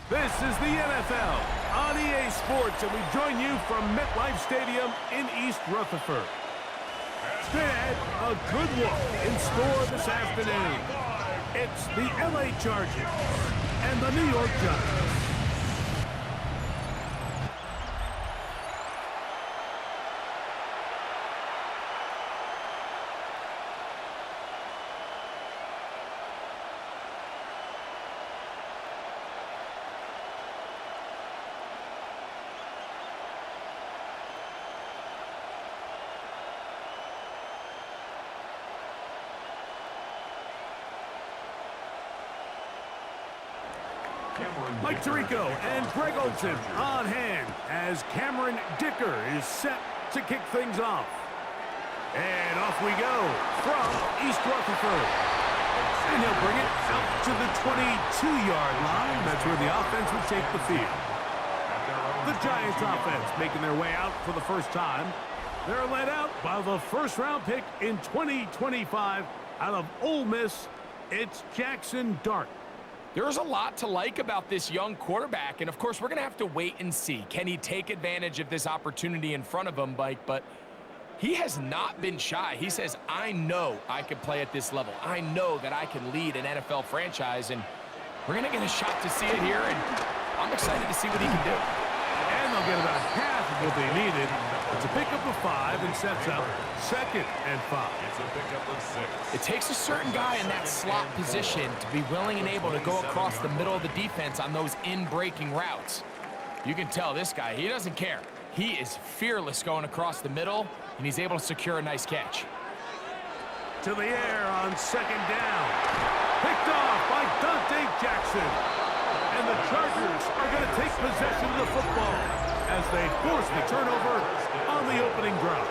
This is the NFL on EA Sports, and we join you from MetLife Stadium in East Rutherford. Straight ahead, a good look in store this afternoon. It's the LA Chargers and the New York Giants. Mike Tirico and Greg Olsen on hand as Cameron Dicker is set to kick things off. And off we go from East Rutherford. And he'll bring it out to the 22-yard line. That's where the offense will take the field. The Giants offense making their way out for the first time. They're led out by the first-round pick in 2025 out of Ole Miss. It's Jackson Dart. There's a lot to like about this young quarterback, and of course, we're going to have to wait and see. Can he take advantage of this opportunity in front of him, Mike? But he has not been shy. He says, I know I can play at this level. I know that I can lead an NFL franchise, and we're going to get a shot to see it here, and I'm excited to see what he can do. And they'll get about half of what they needed. It's a pickup of 5 and sets up 2nd and 5. It's a pickup of 6. It takes a certain guy in that slot position to be willing and able to go across the middle of the defense on those in-breaking routes. You can tell this guy, he doesn't care. He is fearless going across the middle, and he's able to secure a nice catch. To the air on 2nd down. Picked off by Dante Jackson. And the Chargers are going to take possession of the football as they force the turnover on the opening drive.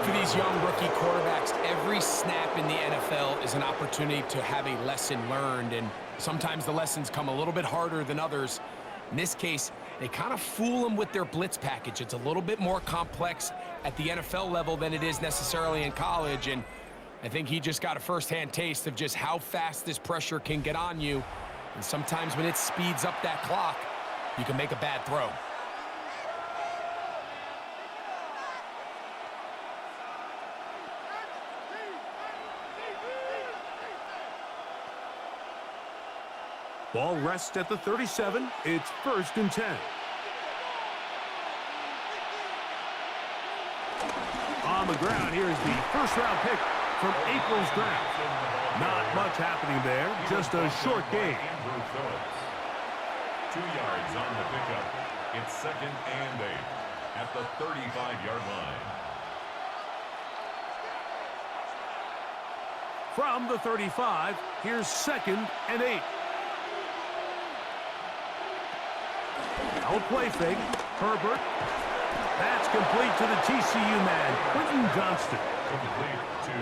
For these young rookie quarterbacks, every snap in the NFL is an opportunity to have a lesson learned, and sometimes the lessons come a little bit harder than others. In this case, they kind of fool them with their blitz package. It's a little bit more complex at the NFL level than it is necessarily in college, and I think he just got a first-hand taste of just how fast this pressure can get on you. And sometimes when it speeds up that clock, you can make a bad throw. Ball rests at the 37. It's 1st and 10. On the ground, here's the first-round pick from April's draft. Not much happening there, just a short game. 2 yards on the pickup. It's 2nd and 8 at the 35-yard line. From the 35, here's 2nd and 8. Out play fake. Herbert. That's complete to the TCU man, Quentin Johnston.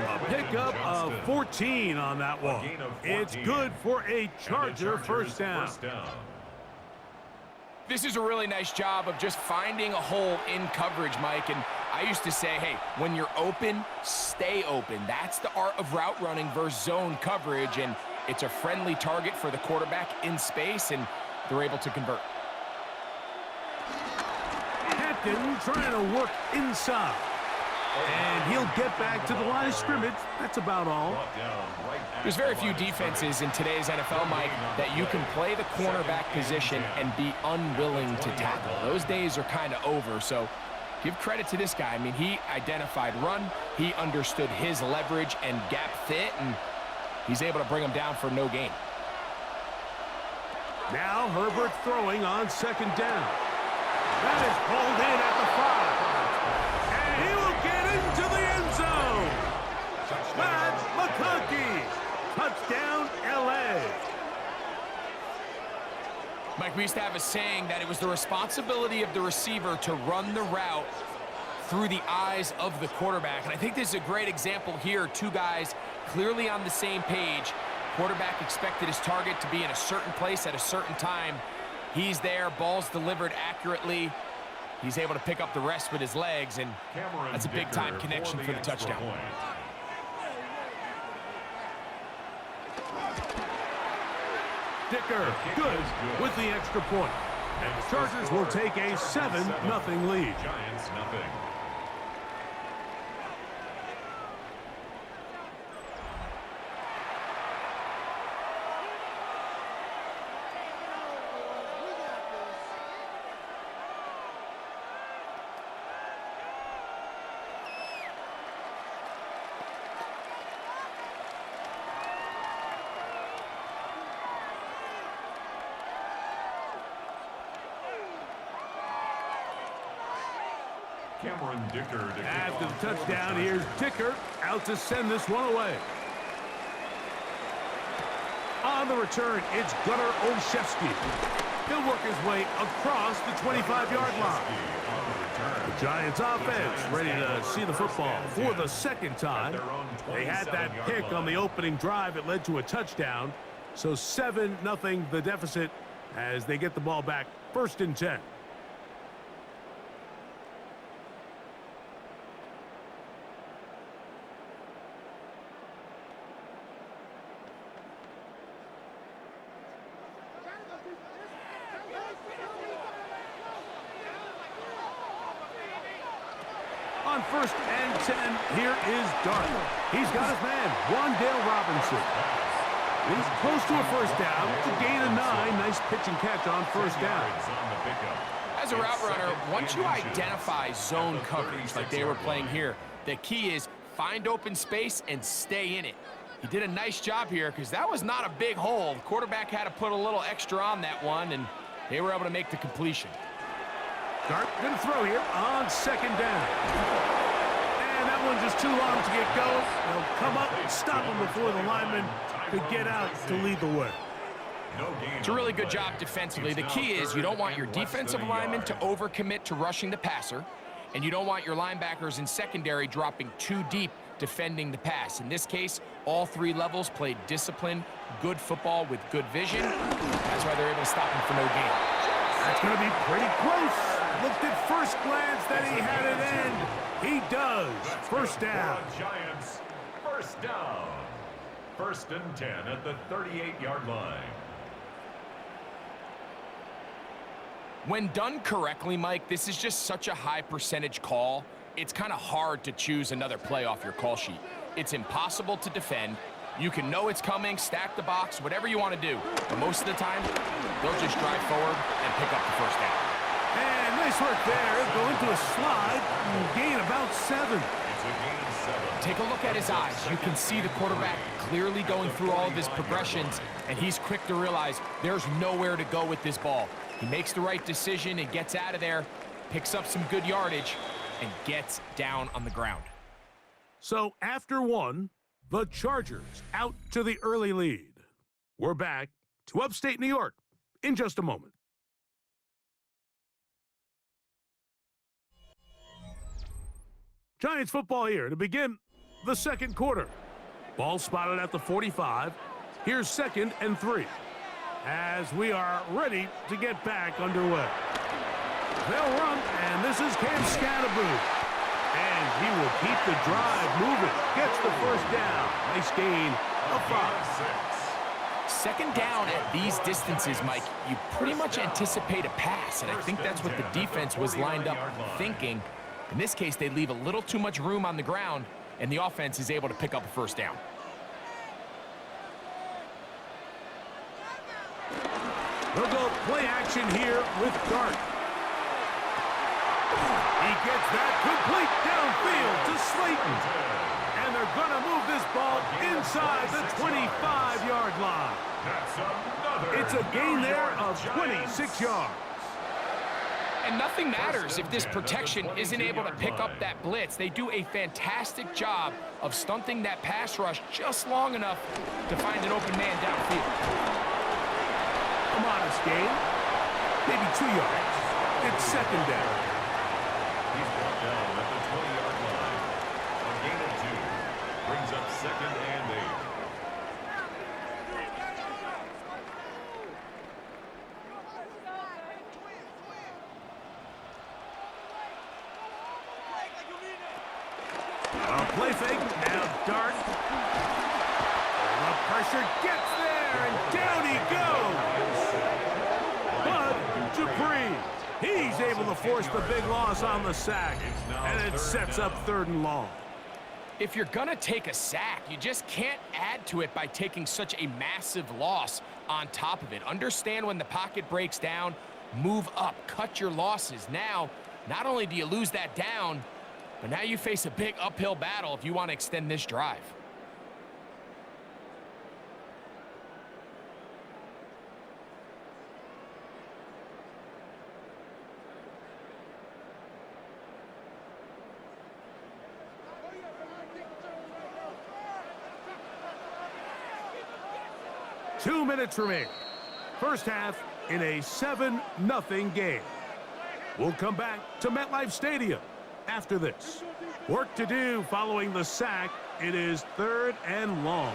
A pickup of 14 on that one. It's good for a Charger first down. This is a really nice job of just finding a hole in coverage, Mike. And I used to say, hey, when you're open, stay open. That's the art of route running versus zone coverage. And it's a friendly target for the quarterback in space, and they're able to convert. Captain trying to work inside. And he'll get back to the line of scrimmage. That's about all. There's very few defenses in today's NFL, Mike, that you can play the cornerback position and be unwilling to tackle. Those days are kind of over, so give credit to this guy. I mean, he identified run, he understood his leverage and gap fit, and he's able to bring him down for no gain. Now Herbert throwing on 2nd down. That is pulled in at the 5. And he will get into the end zone. Matt McConkey. Touchdown, L.A. Mike, we used to have a saying that it was the responsibility of the receiver to run the route through the eyes of the quarterback. And I think this is a great example here. 2 guys clearly on the same page. Quarterback expected his target to be in a certain place at a certain time. He's there, ball's delivered accurately. He's able to pick up the rest with his legs, and that's a big-time connection for the touchdown. Dicker, good with the extra point. And the Chargers will take a 7-0 lead. Giants nothing. Cameron Dicker to after the touchdown. Here's Dicker out to send this one away. On the return, it's Gunnar Olszewski. He'll work his way across the 25-yard line. The Giants offense ready to see the football for the second time. They had that pick on the opening drive. It led to a touchdown. So 7-0 the deficit as they get the ball back, 1st and 10. On 1st and 10, here is Dart. He's got his man, Wan'Dale Robinson. He's close to a 1st down to gain a 9. Nice pitch and catch on 1st down. As a route runner, once you identify zone coverage like they were playing here, the key is find open space and stay in it. He did a nice job here because that was not a big hole. The quarterback had to put a little extra on that one, and they were able to make the completion. Dart going to throw here on 2nd down. And that one's just too long to get going. They'll come up and stop him before the lineman could get out to lead the way. It's a really good job defensively. The key is you don't want your defensive lineman to overcommit to rushing the passer, and you don't want your linebackers in secondary dropping too deep defending the pass. In this case, all 3 levels played disciplined, good football with good vision. That's why they're able to stop him for no gain. That's going to be pretty close. Looked at first glance that he had it end. He does. 1st down. Giants, 1st down. 1st and 10 at the 38-yard line. When done correctly, Mike, this is just such a high percentage call. It's kind of hard to choose another play off your call sheet. It's impossible to defend. You can know it's coming, stack the box, whatever you want to do. But most of the time, they'll just drive forward and pick up the 1st down. And nice work there. Go into a slide and gain about 7. It's a gain of 7. Take a look at his eyes. You can see the quarterback clearly going through all of his progressions, and he's quick to realize there's nowhere to go with this ball. He makes the right decision and gets out of there, picks up some good yardage, and gets down on the ground. So after 1, the Chargers out to the early lead. We're back to upstate New York in just a moment. Giants football here to begin the 2nd quarter. Ball spotted at the 45. Here's 2nd and 3. As we are ready to get back underway. They'll run, and this is Cam Scatterboot. And he will keep the drive moving. Gets the 1st down. Nice gain of 5. 2nd down at these distances, Mike, you pretty much anticipate a pass, and I think that's what the defense was lined up thinking. In this case, they leave a little too much room on the ground, and the offense is able to pick up a 1st down. They'll go play action here with Dart. He gets that complete downfield to Slayton. And they're going to move this ball inside the 25-yard line. It's a gain there of 26 yards. And nothing matters if this protection isn't able to pick up that blitz. They do a fantastic job of stunting that pass rush just long enough to find an open man downfield. A modest gain, maybe 2 yards. It's 2nd down. He's brought down at the 20-yard line. A gain of 2 brings up 2nd and 8. Play fake, now Dart. The pressure gets there. there, and down he goes. But Dupree, he's able to force the big loss on the sack, and it sets up 3rd and long. If you're going to take a sack, you just can't add to it by taking such a massive loss on top of it. Understand when the pocket breaks down, move up, cut your losses. Now, not only do you lose that down, but now you face a big uphill battle if you want to extend this drive. Two minutes remaining. First half in a 7-0 game. We'll come back to MetLife Stadium after this. Work to do following the sack. It is 3rd and long.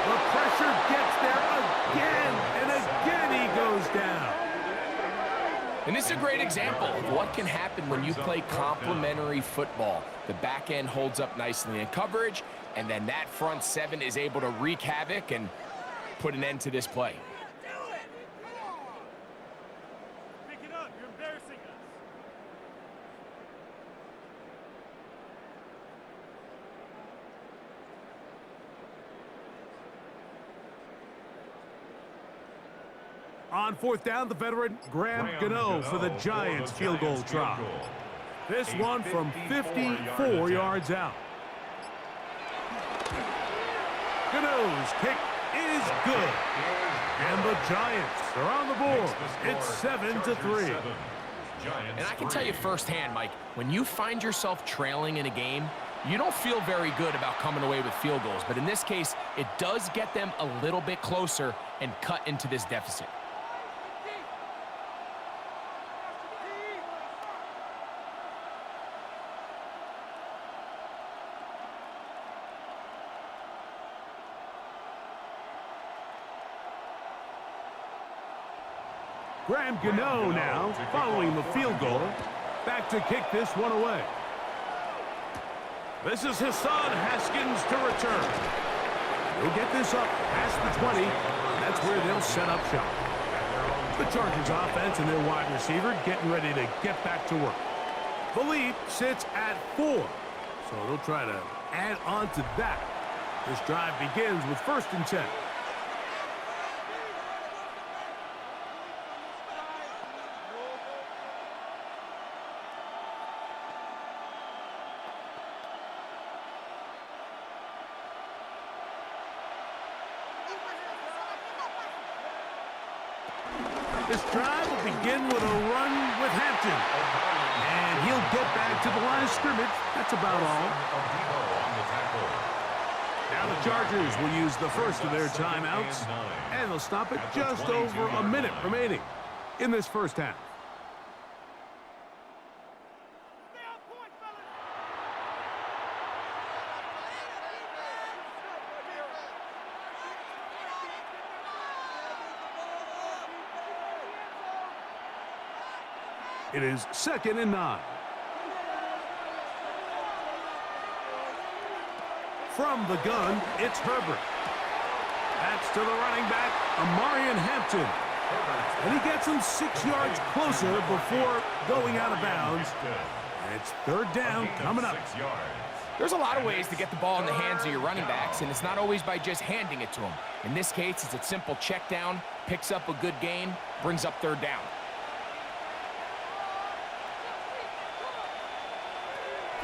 The pressure gets there again, and again he goes down. And this is a great example of what can happen when you play complementary football. The back end holds up nicely in coverage, and then that front 7 is able to wreak havoc and put an end to this play. Pick it up. You're embarrassing us. On 4th down, the veteran Graham Gano for the Giants field goal try. This one from 54 yards out. Gano's kick is good. And the Giants are on the board. It's 7-3. And I can tell you firsthand, Mike, when you find yourself trailing in a game, you don't feel very good about coming away with field goals. But in this case, it does get them a little bit closer and cut into this deficit. Graham Gano now following the field goal. Back to kick this one away. This is Hassan Haskins to return. He'll get this up past the 20. That's where they'll set up shop. The Chargers offense and their wide receiver getting ready to get back to work. The lead sits at 4. So they'll try to add on to that. This drive begins with 1st and 10. This drive will begin with a run with Hampton. And he'll get back to the line of scrimmage. That's about all. Now the Chargers will use the first of their timeouts. And they'll stop it just over a minute remaining in this first half. It is 2nd and 9. From the gun, it's Herbert. That's to the running back, Amarian Hampton. And he gets him 6 yards closer before going out of bounds. And it's 3rd down coming up. There's a lot of ways to get the ball in the hands of your running backs, and it's not always by just handing it to them. In this case, it's a simple check down, picks up a good gain, brings up 3rd down.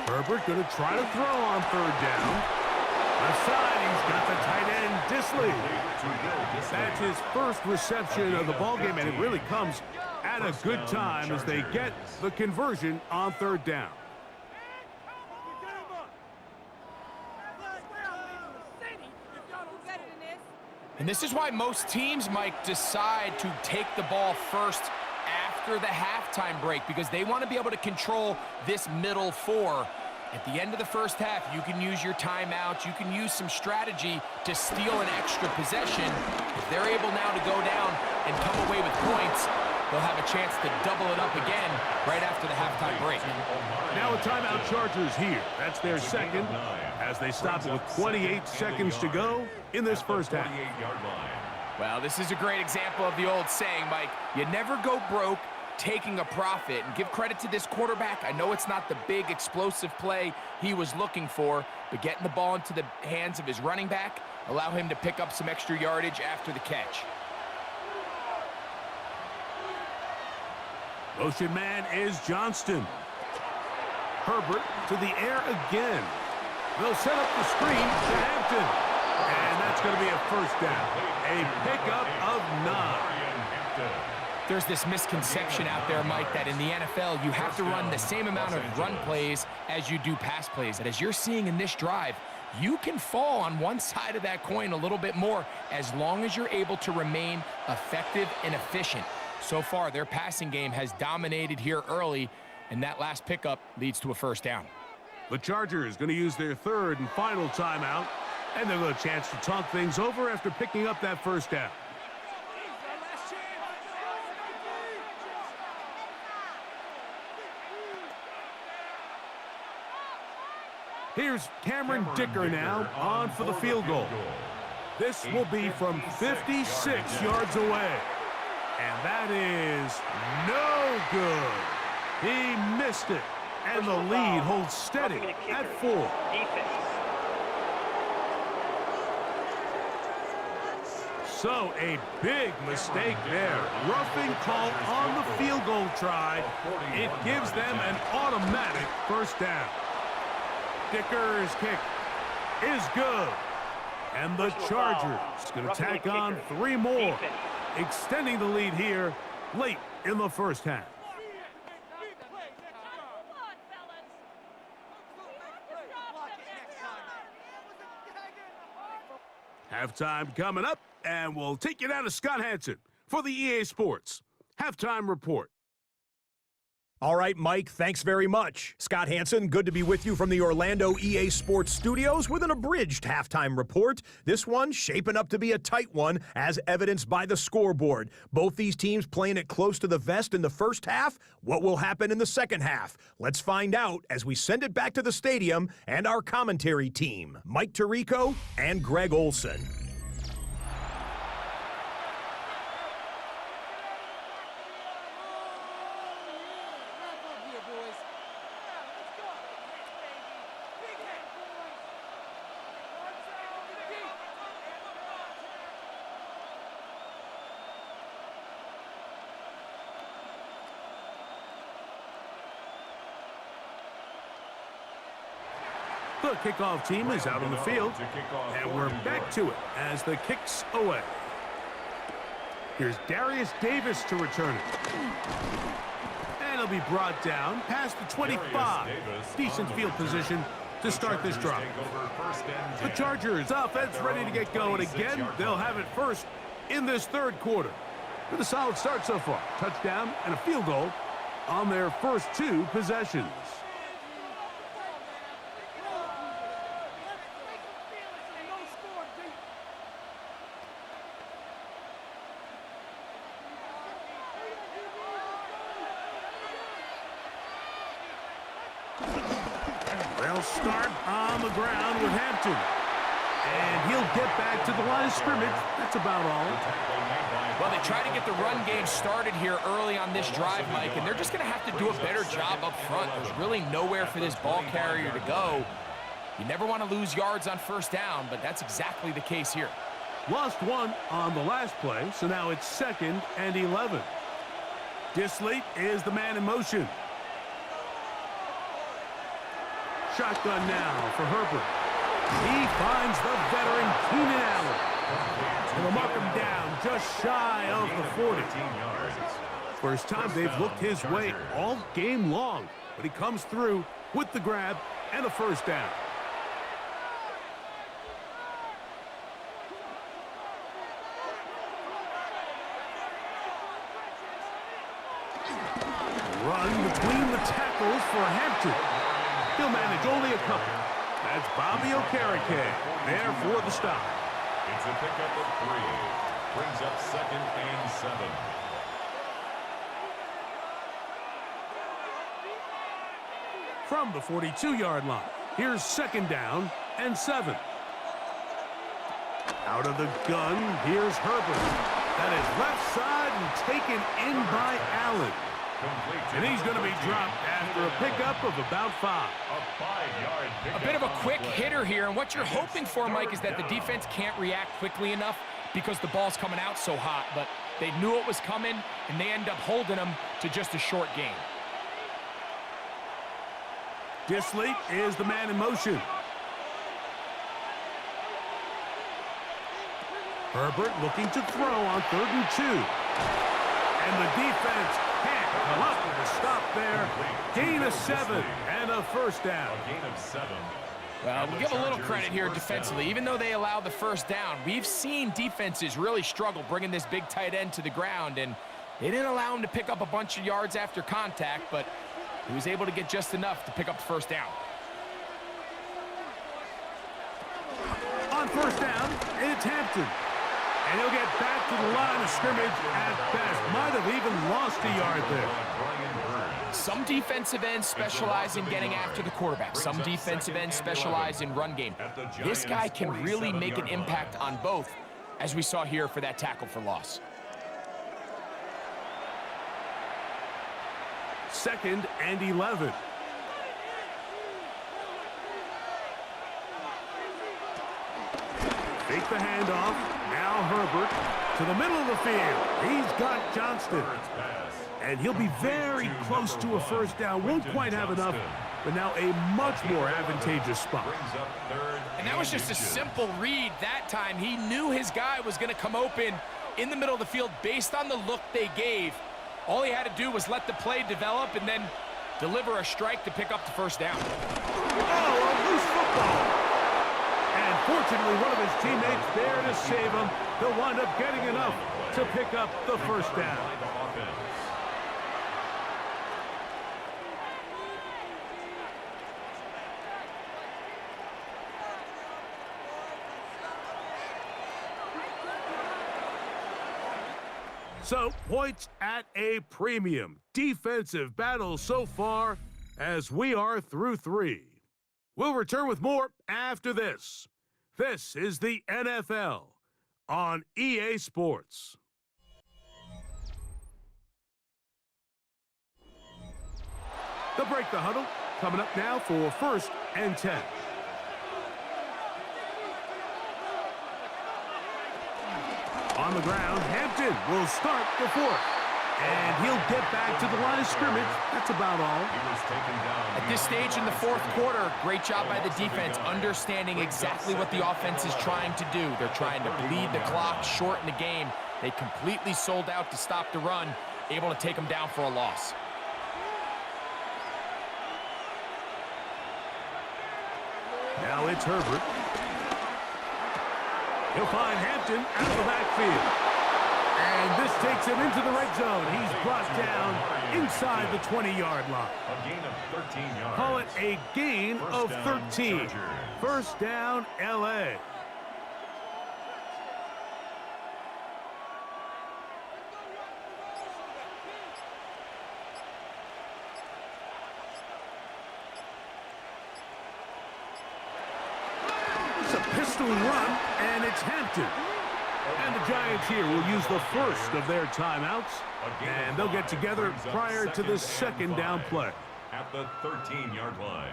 Herbert going to try to throw on 3rd down. Left side, he's got the tight end, Disley. That's his first reception of the ballgame, and it really comes at a good time as they get the conversion on 3rd down. And this is why most teams, Mike, decide to take the ball first after the halftime break, because they want to be able to control this middle 4. At the end of the first half, you can use your timeout. You can use some strategy to steal an extra possession. If they're able now to go down and come away with points, they'll have a chance to double it up again right after the halftime break. Now a timeout Chargers here. That's their second as they stop it with 28 seconds to go in this first half. Well, this is a great example of the old saying, Mike. You never go broke taking a profit. And give credit to this quarterback. I know it's not the big explosive play he was looking for, but getting the ball into the hands of his running back, allow him to pick up some extra yardage after the catch. Motion man is Johnston. Herbert to the air again. They'll set up the screen to Hampton. And that's going to be a first down. A pickup of 9. There's this misconception out there, Mike, that in the NFL, you have to run the same amount of run plays as you do pass plays. And as you're seeing in this drive, you can fall on one side of that coin a little bit more as long as you're able to remain effective and efficient. So far, their passing game has dominated here early, and that last pickup leads to a first down. The Chargers going to use their third and final timeout, and they'll have a chance to talk things over after picking up that first down. Here's Cameron Dicker now on for the field goal. This will be from 56 yards away. And that is no good. He missed it. And the lead holds steady at 4. So a big mistake there. Roughing call on the field goal try. It gives them an automatic first down. Dicker's kick is good. And the Chargers going to tack on 3 more, extending the lead here late in the first half. Halftime coming up, and we'll take you down to Scott Hanson for the EA Sports Halftime Report. All right, Mike, thanks very much. Scott Hanson, good to be with you from the Orlando EA Sports Studios with an abridged halftime report. This one shaping up to be a tight one, as evidenced by the scoreboard. Both these teams playing it close to the vest in the first half. What will happen in the second half? Let's find out as we send it back to the stadium and our commentary team, Mike Tirico and Greg Olson. The kickoff team is out on the field, and we're back to it as the kick's away. Here's Darius Davis to return it. And he'll be brought down past the 25. Decent field position to start this drive. The Chargers offense ready to get going again. They'll have it first in this third quarter. With a solid start so far. Touchdown and a field goal on their first 2 possessions. They'll start on the ground with Hampton. And he'll get back to the line of scrimmage. That's about all. Well, they try to get the run game started here early on this drive, Mike, and they're just going to have to do a better job up front. There's really nowhere for this ball carrier to go. You never want to lose yards on first down, but that's exactly the case here. Lost 1 on the last play, so now it's 2nd and 11. Disley is the man in motion. Shotgun now for Herbert. He finds the veteran Keenan Allen. And will mark him down just shy of the 40. First time they've looked his way all game long, but he comes through with the grab and a first down. Run between the tackles for Hampton. He'll manage only a couple. That's Bobby Okereke there for the stop. It's a pickup of 3. Brings up 2nd and 7. from the 42-yard line. Here's 2nd down and 7. Out of the gun, here's Herbert. That is left side and taken in by Allen. And he's going to be dropped after a pickup of about 5. A bit of a quick hitter here, and what you're hoping for, Mike, is that the defense can't react quickly enough because the ball's coming out so hot, but they knew it was coming, and they end up holding them to just a short gain. Disley is the man in motion. Herbert looking to throw on 3rd and 2. And the defense can't come up with a stop there. Gain of 7 and a 1st down. A gain of 7. Well, we'll give a little credit here defensively. Even though they allowed the 1st down, we've seen defenses really struggle bringing this big tight end to the ground, and they didn't allow him to pick up a bunch of yards after contact, but he was able to get just enough to pick up the 1st down. On 1st down, it's Hampton. And he'll get back to the line of scrimmage at best. Might have even lost a yard there. Some defensive ends specialize in getting after the quarterback. Some defensive ends specialize in run game. This guy can really make an impact on both, as we saw here for that tackle for loss. 2nd and 11. Fake the handoff. Now Herbert to the middle of the field. He's got Johnston. And he'll be very close to a 1st down. Won't quite have enough, but now a much more advantageous spot. And that was just a simple read that time. He knew his guy was going to come open in the middle of the field based on the look they gave. All he had to do was let the play develop and then deliver a strike to pick up the 1st down. Oh, a loose football. And fortunately, one of his teammates there to save him. He'll wind up getting enough to pick up the 1st down. So, points at a premium. Defensive battle so far as we are through 3. We'll return with more after this. This is the NFL on EA Sports. They'll break the huddle. Coming up now for 1st and 10. On the ground, Hampton will start the 4th. And he'll get back to the line of scrimmage. That's about all. At this stage in the 4th quarter, great job by the defense, understanding exactly what the offense is trying to do. They're trying to bleed the clock, shorten the game. They completely sold out to stop the run, able to take them down for a loss. Now it's Herbert. He'll find Hampton out of the backfield. And this takes him into the red zone. He's brought down inside the 20-yard line. A gain of 13 yards. Call it a gain of 13. 1st down, L.A. It's a pistol run, and it's Hampton. And the Giants here will use the 1st of their timeouts, and they'll get together prior to this 2nd down play. At the 13-yard line.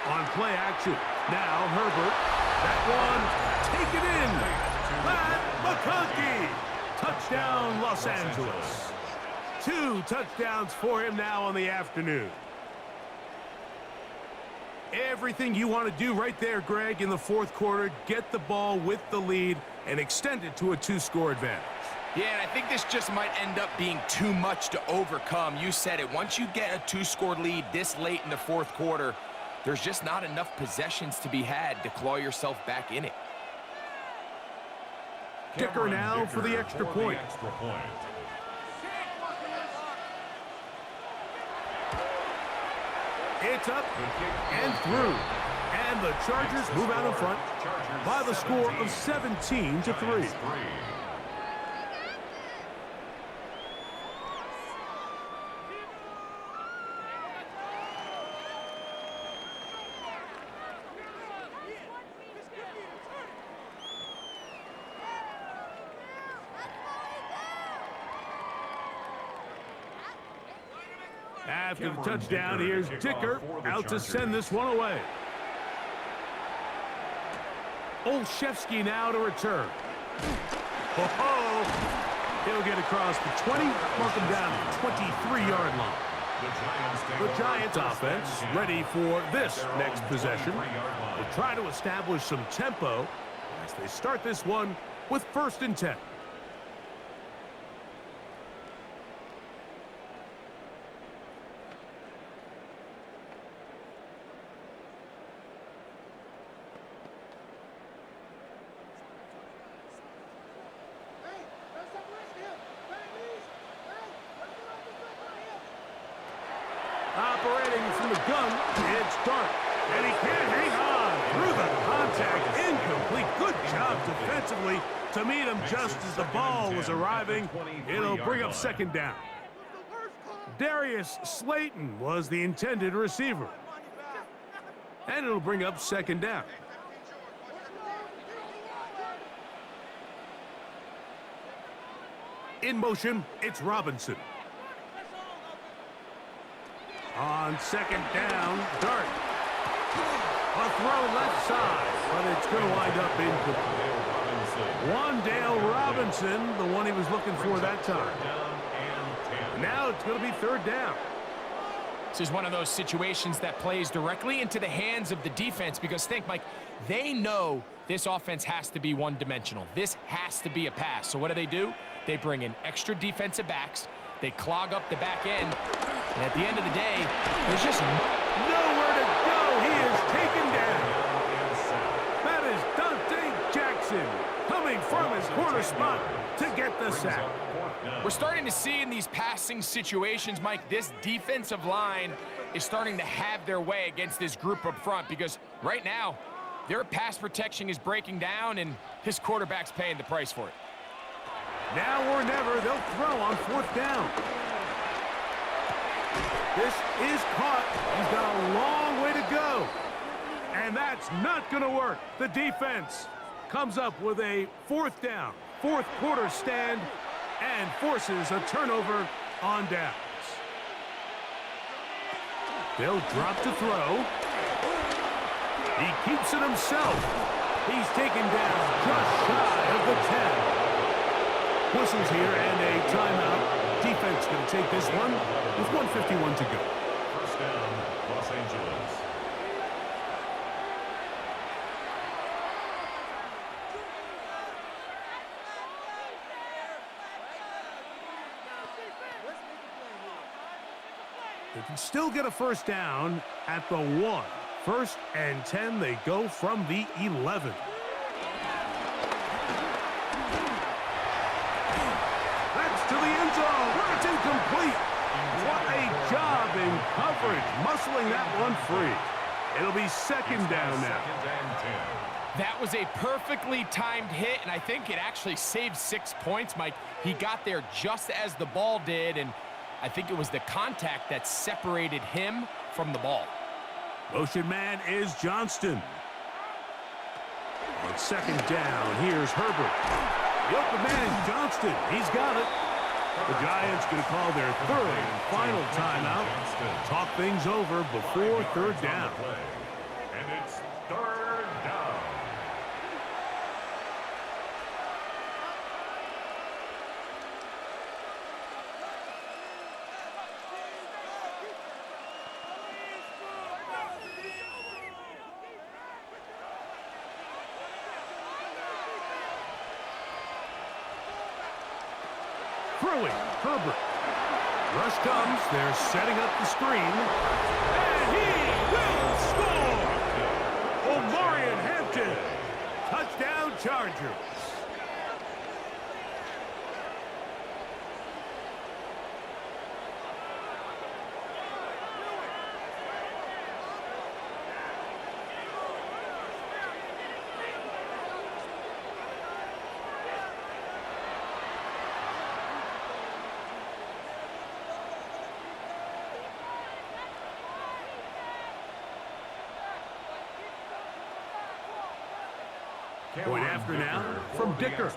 On play action. Now Herbert. That one taken in. Matt McConkey. Touchdown, Los Angeles. 2 touchdowns for him now on the afternoon. Everything you want to do right there, Greg, in the 4th quarter. Get the ball with the lead and extend it to a 2-score advantage. Yeah, and I think this just might end up being too much to overcome. You said it. Once you get a 2-score lead this late in the 4th quarter, there's just not enough possessions to be had to claw yourself back in it. Dicker now for the extra point. It's up and through. And the Chargers move out in front by the score of 17-3. After the touchdown, here's Dicker out to send this one away. Olszewski now to return. He'll get across the 20, mark him down to the 23-yard line. The Giants offense ready for this next possession. They'll try to establish some tempo as they start this one with 1st and 10. Operating from the gun, it's Dart. And he can't hang on through the contact. Incomplete. Good job defensively to meet him just as the ball was arriving. It'll bring up 2nd down. Darius Slayton was the intended receiver. And it'll bring up 2nd down. In motion, it's Robinson. On 2nd down, Dart. A throw left side, but it's going to wind up incomplete. Wan'Dale Robinson, the one he was looking for that time. Now it's going to be 3rd down. This is one of those situations that plays directly into the hands of the defense because think, Mike, they know this offense has to be one-dimensional. This has to be a pass. So what do? They bring in extra defensive backs. They clog up the back end. And at the end of the day, there's just nowhere to go. He is taken down. That is Dante Jackson coming from his corner spot to get the sack. We're starting to see in these passing situations, Mike, this defensive line is starting to have their way against this group up front because right now, their pass protection is breaking down and his quarterback's paying the price for it. Now or never, they'll throw on 4th down. This is caught. He's got a long way to go. And that's not going to work. The defense comes up with a 4th down, 4th quarter stand, and forces a turnover on downs. They'll drop to throw. He keeps it himself. He's taken down just shy of the 10. Whistles here and a timeout. Defense going to take this one with 1:51 to go. 1st down, Los Angeles. They can still get a 1st down at the 1. 1st and 10, they go from the 11. To the end zone, where it's incomplete. What a job in coverage, muscling that one free. It'll be 2nd down now. That was a perfectly timed hit, and I think it actually saved 6 points, Mike. He got there just as the ball did, and I think it was the contact that separated him from the ball. Motion man is Johnston. On 2nd down, here's Herbert. The open man is Johnston. He's got it. The Giants going to call their 3rd and final timeout. Talk things over before 3rd down. And it's 3rd down. Throwing, Herbert. Rush comes. They're setting up the screen. And he will score! Omarion Hampton. Touchdown Chargers. Point after now from Dicker. He's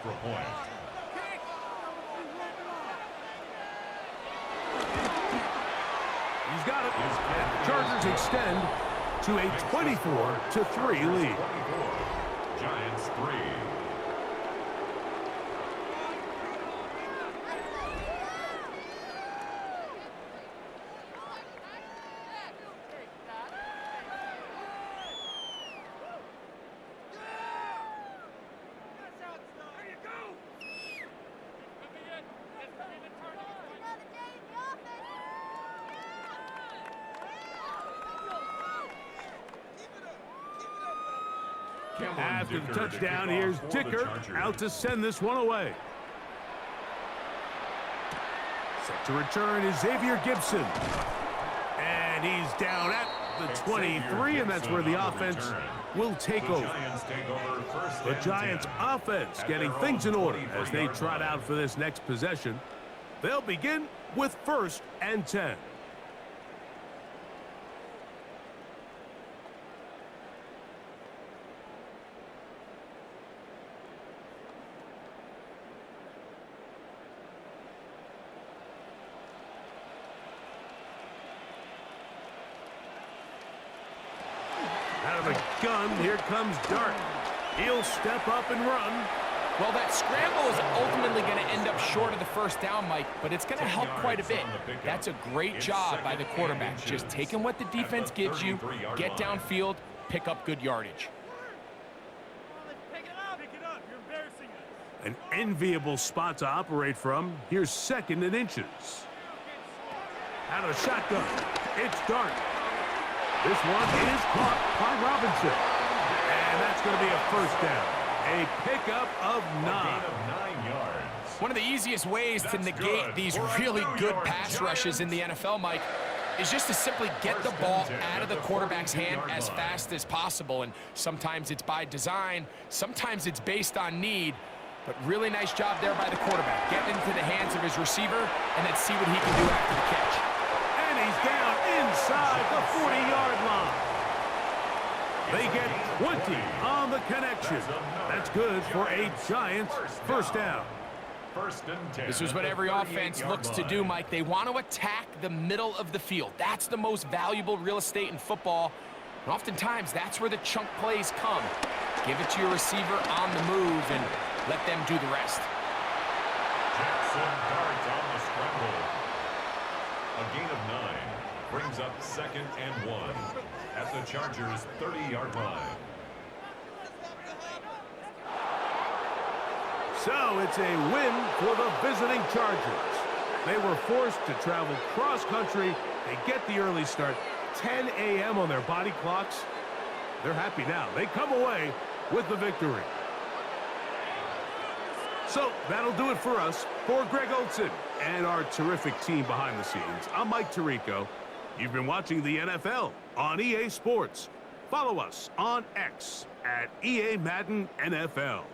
got it. And the Chargers extend to a 24-3 lead. Giants 3. After the touchdown, here's Dicker out to send this one away. Set to return is Xavier Gibson. And he's down at the 23, and that's where the offense will take over. The Giants offense getting things in order as they trot out for this next possession. They'll begin with 1st and 10. Out of the gun, here comes Dart. He'll step up and run. Well, that scramble is ultimately going to end up short of the first down, Mike, but it's going to help quite a bit. That's a great job by the quarterback. Just taking what the defense gives you, get downfield, pick up good yardage. Pick it up. You're embarrassing us. An enviable spot to operate from. Here's 2nd and inches. Out of the shotgun, it's Dart. This one is caught by Robinson. And that's going to be a 1st down. A pickup of 9 yards. One of the easiest ways to negate these really good pass rushes in the NFL, Mike, is just to simply get the ball out of the quarterback's hand as fast as possible. And sometimes it's by design, sometimes it's based on need. But really nice job there by the quarterback. Get into the hands of his receiver and then see what he can do after the catch. And he's down inside the 40-yard line. They get 20 on the connection. That's good for a Giants 1st down. 1st and 10. This is what every offense looks to do, Mike. They want to attack the middle of the field. That's the most valuable real estate in football. And oftentimes, that's where the chunk plays come. Give it to your receiver on the move and let them do the rest. Jackson Dart on the scramble. A gain of 9 brings up 2nd and 1 at the Chargers' 30-yard line. So it's a win for the visiting Chargers. They were forced to travel cross-country. They get the early start, 10 a.m. on their body clocks. They're happy now. They come away with the victory. So that'll do it for us. For Greg Olson and our terrific team behind the scenes, I'm Mike Tirico. You've been watching the NFL on EA Sports. Follow us on X at EA Madden NFL.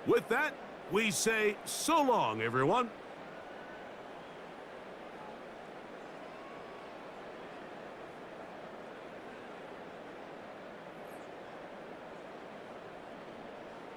With that, we say so long, everyone.